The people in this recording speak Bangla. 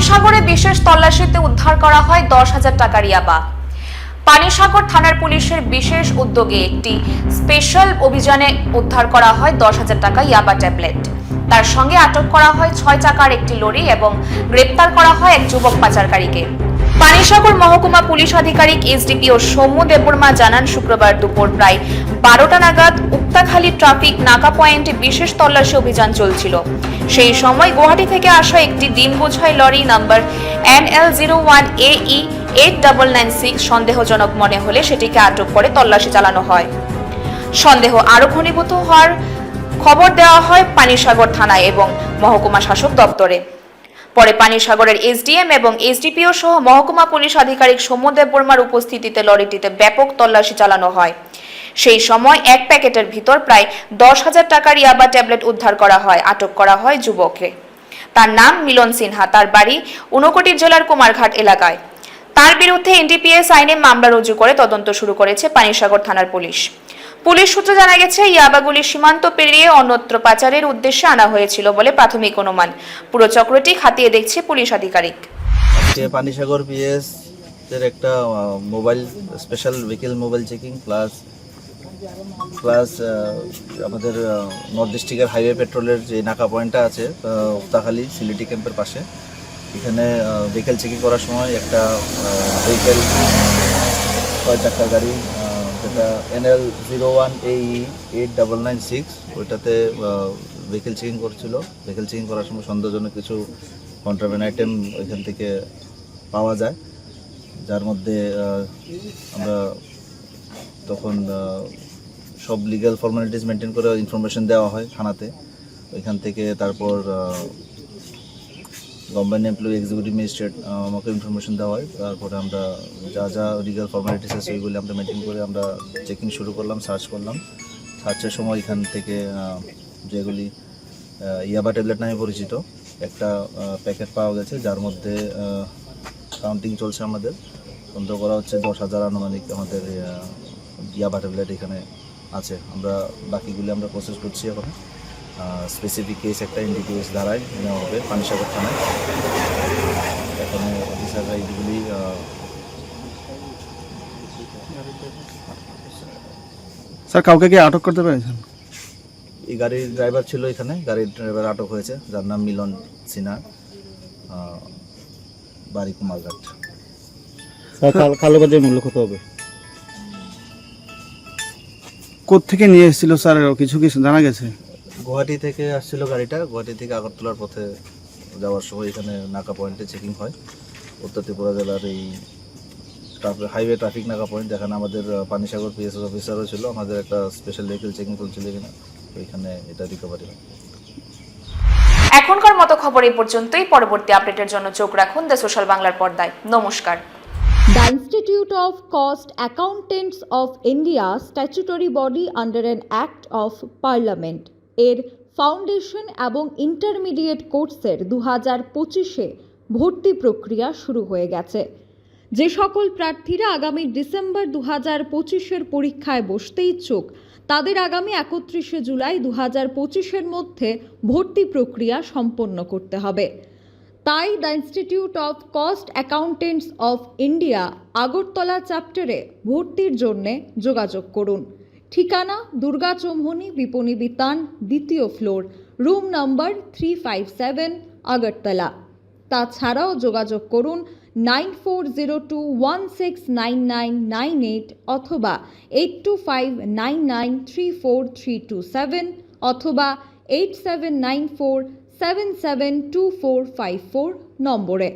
পানিসাগরে বিশেষ তল্লাশিতে উদ্ধার করা হয় 10,000 টাকার ইয়াবা। পানিসাগর থানার পুলিশের বিশেষ উদ্যোগে একটি স্পেশাল অভিযানে উদ্ধার করা হয় 10,000 টাকা ইয়াবা ট্যাবলেট। তার সঙ্গে আটক করা হয় 6 চাকার একটি লরি এবং গ্রেপ্তার করা হয় এক যুবক পাচারকারীকে। পানিসাগর মহকুমা পুলিশ আধিকারিক এসডিপিও সৌম্য দেববর্মা জানান, শুক্রবার দুপুর প্রায় 12টা নাগাদ উক্তাখালী ট্রাফিক নাকা পয়েন্টে বিশেষ তল্লাশি অভিযান চলছিল। সেই সময় গুয়াহাটি থেকে আসা একটি ডিম বোঝাই লরি নাম্বার NL01AE 8996 সন্দেহজনক মনে হলে সেটিকে আটক করে তল্লাশি চালানো হয়। সন্দেহ আরো ঘনীভূত হওয়ার খবর দেওয়া হয় পানিসাগর থানায় এবং মহকুমা শাসক দপ্তরে। পরে পানিসাগরের এসডিএম এবং এসডিপিও সহ মহকুমা পুলিশ আধিকারিক সৌম্য দেববর্মার উপস্থিতিতে লরিটিতে ব্যাপক তল্লাশি চালানো হয়। সেই সময় এক প্যাকেটের ভিতর প্রায় 10,000 টাকার ইয়াবা ট্যাবলেট উদ্ধার করা হয়। আটক করা হয় যুবককে। তার নাম মিলন সিনহা, তার বাড়ি ঊনকোটি জেলার কুমারঘাট এলাকায়। তার বিরুদ্ধে এনডিপিএস আইনে মামলা রুজু করে তদন্ত শুরু করেছে পানিসাগর থানার পুলিশ। পুলিশ সূত্রে জানা গেছে, ইয়াবাগুলি সীমান্ত পেরিয়ে অন্যত্র পাচারের উদ্দেশ্যে আনা হয়েছিল বলে প্রাথমিক অনুমান। পুরো চক্রটি খতিয়ে দেখছে পুলিশ আধিকারিক। পানিসাগর পিএস এর একটা mobile special vehicle mobile checking plus আমাদের নর্থ ডিস্ট্রিক্টের হাইওয়ে পেট্রোলের যে নাকা পয়েন্টটা আছে উক্তাখালী সিলিটি ক্যাম্পের পাশে, এখানে ভেহিকেল চেকিং করার সময় একটা ভেহিকেল 6 চাকার গাড়ি যেটা NL01AE 8996 ওইটাতে ভেহিকেল চেকিং করছিল। ভেহিকেল চেকিং করার সময় সন্দেহজনক কিছু কন্ট্রাব্যান্ড আইটেম ওইখান থেকে পাওয়া যায়, যার মধ্যে আমরা তখন সব লিগ্যাল ফর্মালিটিস মেনটেন করে ইনফরমেশন দেওয়া হয় থানাতে। ওইখান থেকে তারপর গভর্নমেন্ট এমপ্লয়ি এক্সিকিউটিভ ম্যাজিস্ট্রেট আমাকে ইনফরমেশন দেওয়া হয়। তারপরে আমরা যা লিগ্যাল ফর্মালিটিস আছে ওইগুলি আমরা মেনটেন করে আমরা চেকিং শুরু করলাম, সার্চ করলাম। সার্চের সময় এখান থেকে যেগুলি ইয়াবা ট্যাবলেট নামে পরিচিত একটা প্যাকেট পাওয়া গেছে, যার মধ্যে কাউন্টিং চলছে। আমাদের সন্দেহ করা হচ্ছে 10,000 আনুমানিক আমাদের ইয়াবা ট্যাবলেট এখানে আছে। আমরা বাকিগুলি আমরা প্রসেস করছি এখন। স্পেসিফিক কেস একটা এনডিপিএস ধারায় নেওয়া হবে পানিসাগর থানায়। এখানে অফিসাররা এইগুলি স্যার কাউকে কি আটক করতে পেরেছেন? এই গাড়ির ড্রাইভার ছিল, এখানে গাড়ির ড্রাইভার আটক হয়েছে, যার নাম মিলন সিনহা, বাড়ি কুমারঘাট। কালোবাজার মূল্য কত হবে? কোত্থেকে নিয়ে এসেছিল স্যার, কিছু জানা গেছে? গুয়াহাটি থেকে আসছিল গাড়িটা। গুয়াহাটি থেকে আগরতলার পথে যাওয়ার সময় এখানে নাকা পয়েন্টে চেকিং হয়। উত্তর ত্রিপুরা জেলার এই হাইওয়ে ট্রাফিক নাকা পয়েন্ট, যেখানে আমাদের পানিসাগর পিএসএস অফিসারও ছিল। আমাদের একটা স্পেশাল ভেহিকেল চেকিং চলছিল এখানে, ওইখানে এটা রিকভারি হয়। এখনকার মতো খবর এই পর্যন্তই। পরবর্তী আপডেটের জন্য চোখ রাখুন দ্য সোশ্যাল বাংলার পর্দায়। নমস্কার। The Institute of Cost Accountants of India, statutory body under an Act of Parliament, এর ফাউন্ডেশন এবং ইন্টারমিডিয়েট কোর্সের 2025-এ ভর্তি প্রক্রিয়া শুরু হয়ে গেছে। যে সকল প্রার্থীরা আগামী ডিসেম্বর 2025-এর পরীক্ষায় বসতে ইচ্ছুক, তাদের আগামী 31শে জুলাই 2025-এর মধ্যে ভর্তি প্রক্রিয়া সম্পন্ন করতে হবে। তাই the institute of cost accountants of India Agartala চ্যাপ্টারে ভর্তির জন্যে যোগাযোগ করুন। ঠিকানা দুর্গা চৌমুহনী বিপণী বিতান, 2য় ফ্লোর, রুম নম্বর 357, আগরতলা। তাছাড়াও যোগাযোগ করুন 9402169998 অথবা 8259934327 অথবা 8794772454 নম্বরে।